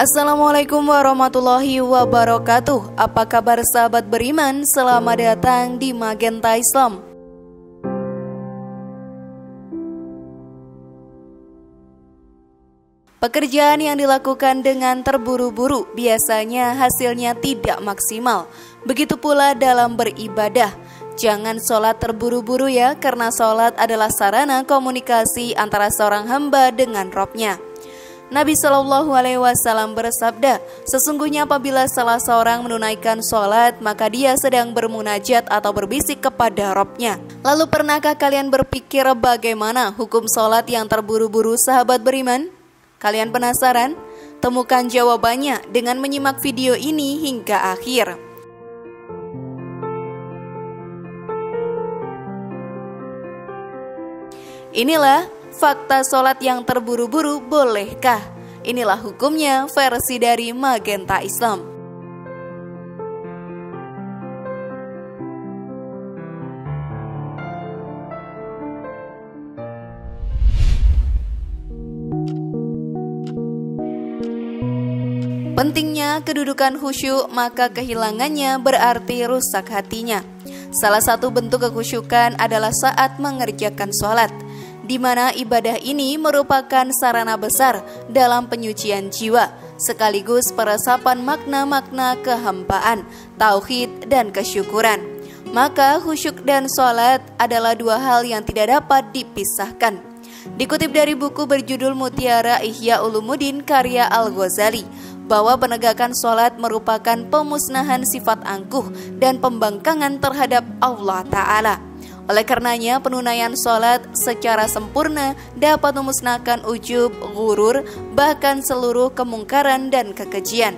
Assalamualaikum warahmatullahi wabarakatuh. Apa kabar sahabat beriman? Selamat datang di Magenta Islam. Pekerjaan yang dilakukan dengan terburu-buru biasanya hasilnya tidak maksimal. Begitu pula dalam beribadah. Jangan sholat terburu-buru ya, karena sholat adalah sarana komunikasi antara seorang hamba dengan Robnya. Nabi Shallallahu Alaihi Wasallam bersabda, sesungguhnya apabila salah seorang menunaikan sholat, maka dia sedang bermunajat atau berbisik kepada Robnya. Lalu pernahkah kalian berpikir bagaimana hukum sholat yang terburu-buru, sahabat beriman? Kalian penasaran? Temukan jawabannya dengan menyimak video ini hingga akhir. Inilah fakta sholat yang terburu-buru bolehkah? Inilah hukumnya versi dari Magenta Islam. Pentingnya kedudukan khusyuk, maka kehilangannya berarti rusak hatinya. Salah satu bentuk kekhusyukan adalah saat mengerjakan sholat, di mana ibadah ini merupakan sarana besar dalam penyucian jiwa, sekaligus peresapan makna-makna kehambaan, tauhid, dan kesyukuran. Maka khusyuk dan sholat adalah dua hal yang tidak dapat dipisahkan. Dikutip dari buku berjudul Mutiara Ihya Ulumuddin karya Al-Ghazali, bahwa penegakan sholat merupakan pemusnahan sifat angkuh dan pembangkangan terhadap Allah Ta'ala. Oleh karenanya, penunaian sholat secara sempurna dapat memusnahkan ujub, ghurur, bahkan seluruh kemungkaran dan kekejian.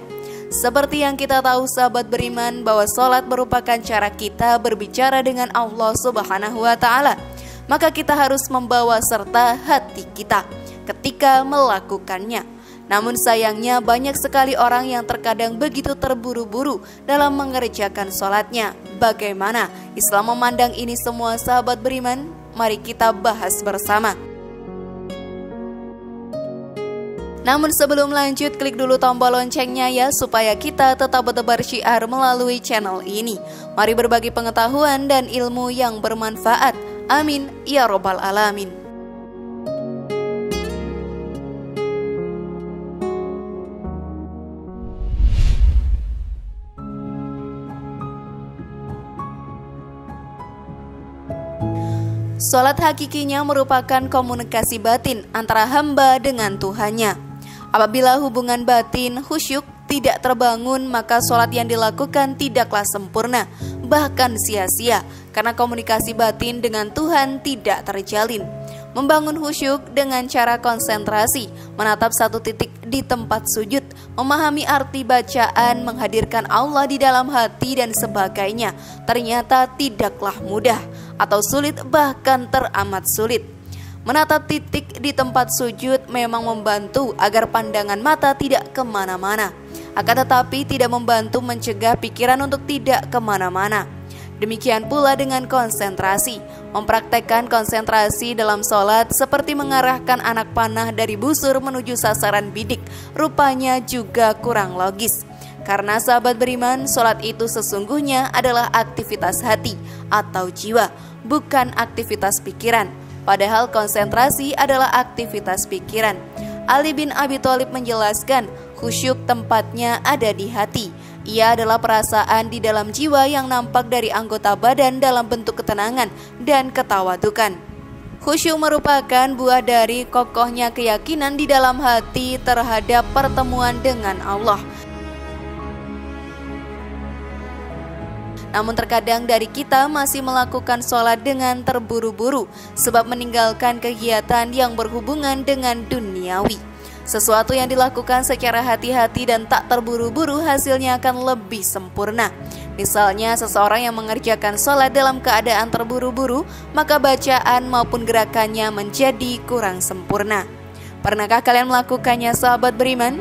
Seperti yang kita tahu sahabat beriman, bahwa sholat merupakan cara kita berbicara dengan Allah Subhanahu wa Ta'ala. Maka kita harus membawa serta hati kita ketika melakukannya. Namun sayangnya banyak sekali orang yang terkadang begitu terburu-buru dalam mengerjakan sholatnya. Bagaimana Islam memandang ini semua, sahabat beriman? Mari kita bahas bersama. Namun sebelum lanjut, klik dulu tombol loncengnya ya, supaya kita tetap bertebar syiar melalui channel ini. Mari berbagi pengetahuan dan ilmu yang bermanfaat. Amin ya robbal alamin. Sholat hakikinya merupakan komunikasi batin antara hamba dengan Tuhannya. Apabila hubungan batin khusyuk tidak terbangun, maka sholat yang dilakukan tidaklah sempurna, bahkan sia-sia, karena komunikasi batin dengan Tuhan tidak terjalin. Membangun khusyuk dengan cara konsentrasi, menatap satu titik di tempat sujud, memahami arti bacaan, menghadirkan Allah di dalam hati dan sebagainya, ternyata tidaklah mudah atau sulit, bahkan teramat sulit. Menatap titik di tempat sujud memang membantu agar pandangan mata tidak kemana-mana, akan tetapi tidak membantu mencegah pikiran untuk tidak kemana-mana. Demikian pula dengan konsentrasi. Mempraktekkan konsentrasi dalam sholat seperti mengarahkan anak panah dari busur menuju sasaran bidik, rupanya juga kurang logis. Karena sahabat beriman, sholat itu sesungguhnya adalah aktivitas hati atau jiwa, bukan aktivitas pikiran. Padahal konsentrasi adalah aktivitas pikiran. Ali bin Abi Thalib menjelaskan, khusyuk tempatnya ada di hati. Ia adalah perasaan di dalam jiwa yang nampak dari anggota badan dalam bentuk ketenangan dan ketawadukan. Khusyuk merupakan buah dari kokohnya keyakinan di dalam hati terhadap pertemuan dengan Allah. Namun terkadang dari kita masih melakukan sholat dengan terburu-buru, sebab meninggalkan kegiatan yang berhubungan dengan duniawi. Sesuatu yang dilakukan secara hati-hati dan tak terburu-buru hasilnya akan lebih sempurna. Misalnya seseorang yang mengerjakan sholat dalam keadaan terburu-buru, maka bacaan maupun gerakannya menjadi kurang sempurna. Pernahkah kalian melakukannya, sahabat beriman?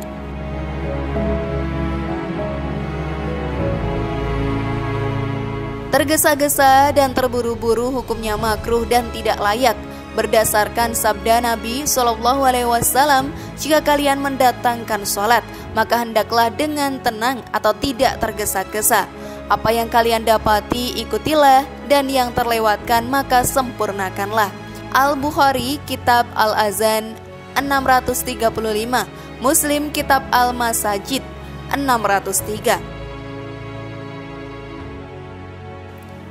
Tergesa-gesa dan terburu-buru hukumnya makruh dan tidak layak. Berdasarkan sabda Nabi SAW, jika kalian mendatangkan sholat, maka hendaklah dengan tenang atau tidak tergesa-gesa. Apa yang kalian dapati ikutilah, dan yang terlewatkan maka sempurnakanlah. Al-Bukhari Kitab Al-Azan 635, Muslim Kitab Al-Masajid 603.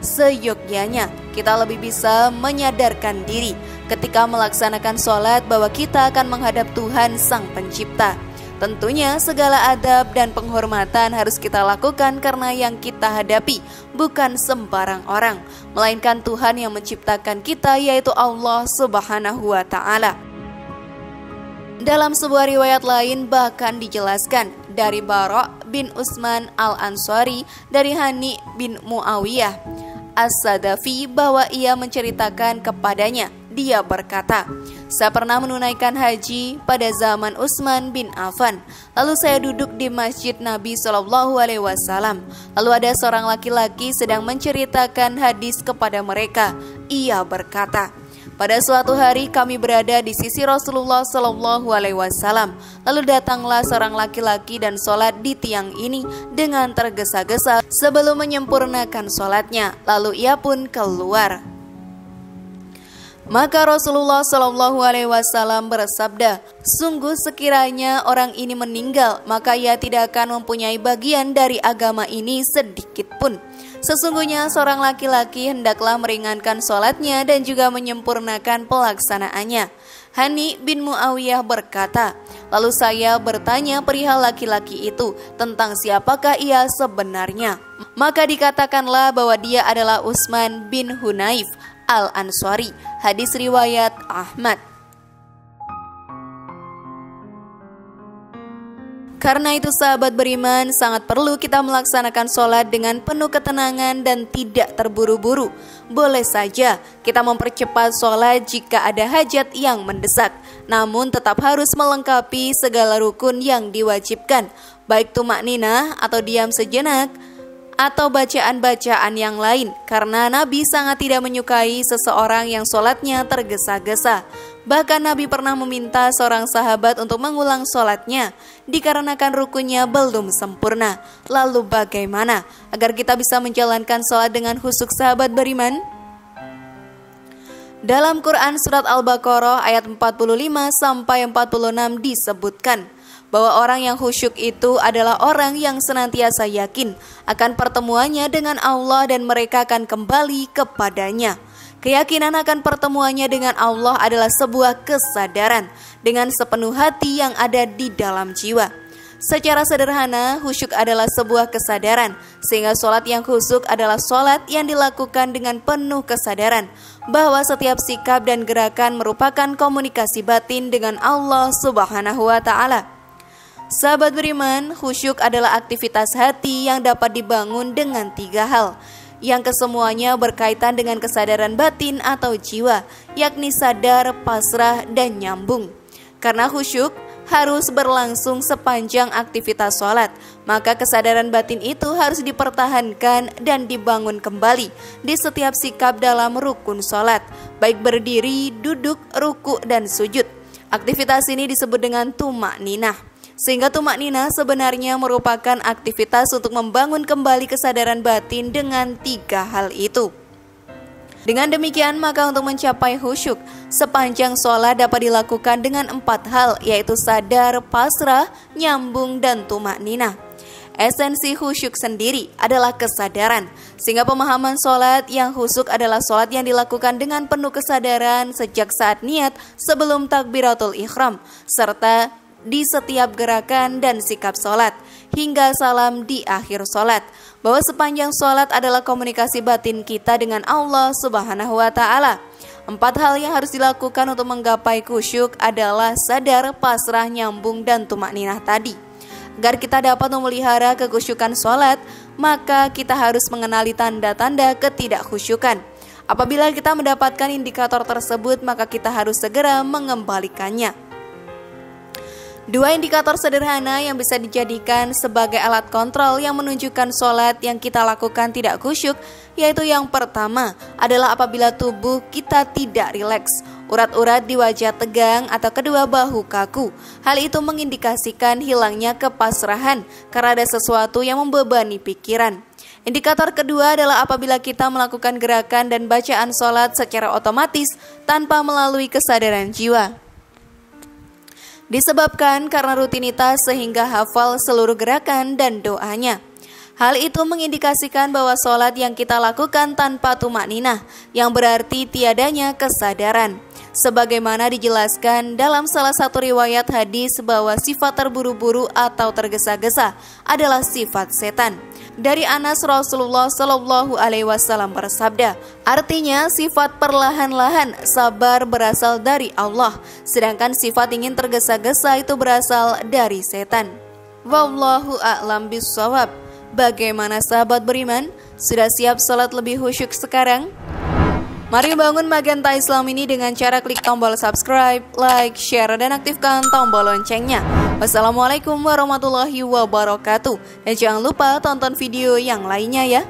Seyogyanya kita lebih bisa menyadarkan diri ketika melaksanakan sholat bahwa kita akan menghadap Tuhan Sang Pencipta. Tentunya segala adab dan penghormatan harus kita lakukan karena yang kita hadapi bukan sembarang orang, melainkan Tuhan yang menciptakan kita, yaitu Allah Subhanahu wa Ta'ala. Dalam sebuah riwayat lain bahkan dijelaskan dari Bara' bin Utsman Al-Ansari dari Hani bin Muawiyah As-Sadafi bahwa ia menceritakan kepadanya, dia berkata, saya pernah menunaikan haji pada zaman Utsman bin Affan. Lalu saya duduk di masjid Nabi SAW. Lalu ada seorang laki-laki sedang menceritakan hadis kepada mereka. Ia berkata, pada suatu hari kami berada di sisi Rasulullah SAW. Lalu datanglah seorang laki-laki dan sholat di tiang ini dengan tergesa-gesa sebelum menyempurnakan sholatnya. Lalu ia pun keluar. Maka Rasulullah SAW bersabda, sungguh sekiranya orang ini meninggal, maka ia tidak akan mempunyai bagian dari agama ini sedikit pun. Sesungguhnya seorang laki-laki hendaklah meringankan sholatnya dan juga menyempurnakan pelaksanaannya. Hani bin Muawiyah berkata, lalu saya bertanya perihal laki-laki itu tentang siapakah ia sebenarnya. Maka dikatakanlah bahwa dia adalah Utsman bin Hunayf Al-Ansari. Hadis riwayat Ahmad. Karena itu sahabat beriman, sangat perlu kita melaksanakan sholat dengan penuh ketenangan dan tidak terburu-buru. Boleh saja kita mempercepat sholat jika ada hajat yang mendesak, namun tetap harus melengkapi segala rukun yang diwajibkan, baik tumakninah atau diam sejenak, atau bacaan-bacaan yang lain, karena Nabi sangat tidak menyukai seseorang yang sholatnya tergesa-gesa. Bahkan Nabi pernah meminta seorang sahabat untuk mengulang sholatnya dikarenakan rukunnya belum sempurna. Lalu bagaimana agar kita bisa menjalankan sholat dengan khusyuk sahabat beriman? Dalam Quran Surat Al-Baqarah ayat 45-46 disebutkan bahwa orang yang khusyuk itu adalah orang yang senantiasa yakin akan pertemuannya dengan Allah dan mereka akan kembali kepadanya. Keyakinan akan pertemuannya dengan Allah adalah sebuah kesadaran dengan sepenuh hati yang ada di dalam jiwa. Secara sederhana, khusyuk adalah sebuah kesadaran, sehingga sholat yang khusyuk adalah sholat yang dilakukan dengan penuh kesadaran bahwa setiap sikap dan gerakan merupakan komunikasi batin dengan Allah Subhanahu wa Ta'ala. Sahabat beriman, khusyuk adalah aktivitas hati yang dapat dibangun dengan 3 hal, yang kesemuanya berkaitan dengan kesadaran batin atau jiwa, yakni sadar, pasrah, dan nyambung. Karena khusyuk harus berlangsung sepanjang aktivitas sholat, maka kesadaran batin itu harus dipertahankan dan dibangun kembali di setiap sikap dalam rukun sholat, baik berdiri, duduk, ruku, dan sujud. Aktivitas ini disebut dengan tumakninah. Sehingga tumakninah sebenarnya merupakan aktivitas untuk membangun kembali kesadaran batin dengan 3 hal itu. Dengan demikian, maka untuk mencapai khusyuk sepanjang sholat dapat dilakukan dengan 4 hal, yaitu sadar, pasrah, nyambung, dan tumakninah. Esensi khusyuk sendiri adalah kesadaran, sehingga pemahaman sholat yang khusyuk adalah sholat yang dilakukan dengan penuh kesadaran sejak saat niat sebelum takbiratul ihram, serta di setiap gerakan dan sikap sholat, hingga salam di akhir sholat, bahwa sepanjang sholat adalah komunikasi batin kita dengan Allah Subhanahu wa Ta'ala. 4 hal yang harus dilakukan untuk menggapai khusyuk adalah sadar, pasrah, nyambung, dan tumakninah tadi. Agar kita dapat memelihara kekhusyukan sholat, maka kita harus mengenali tanda-tanda ketidakkhusyukan. Apabila kita mendapatkan indikator tersebut, maka kita harus segera mengembalikannya. Dua indikator sederhana yang bisa dijadikan sebagai alat kontrol yang menunjukkan sholat yang kita lakukan tidak khusyuk, yaitu yang pertama adalah apabila tubuh kita tidak rileks, urat-urat di wajah tegang atau kedua bahu kaku. Hal itu mengindikasikan hilangnya kepasrahan karena ada sesuatu yang membebani pikiran. Indikator kedua adalah apabila kita melakukan gerakan dan bacaan sholat secara otomatis tanpa melalui kesadaran jiwa. Disebabkan karena rutinitas sehingga hafal seluruh gerakan dan doanya. Hal itu mengindikasikan bahwa sholat yang kita lakukan tanpa tumakninah, yang berarti tiadanya kesadaran. Sebagaimana dijelaskan dalam salah satu riwayat hadis bahwa sifat terburu-buru atau tergesa-gesa adalah sifat setan. Dari Anas, Rasulullah Shallallahu Alaihi Wasallam bersabda, artinya sifat perlahan-lahan sabar berasal dari Allah, sedangkan sifat ingin tergesa-gesa itu berasal dari setan. Wallahu a'lam bishawab. Bagaimana sahabat beriman? Sudah siap sholat lebih khusyuk sekarang? Mari bangun Magenta Islam ini dengan cara klik tombol subscribe, like, share, dan aktifkan tombol loncengnya. Wassalamualaikum warahmatullahi wabarakatuh. Dan jangan lupa tonton video yang lainnya ya.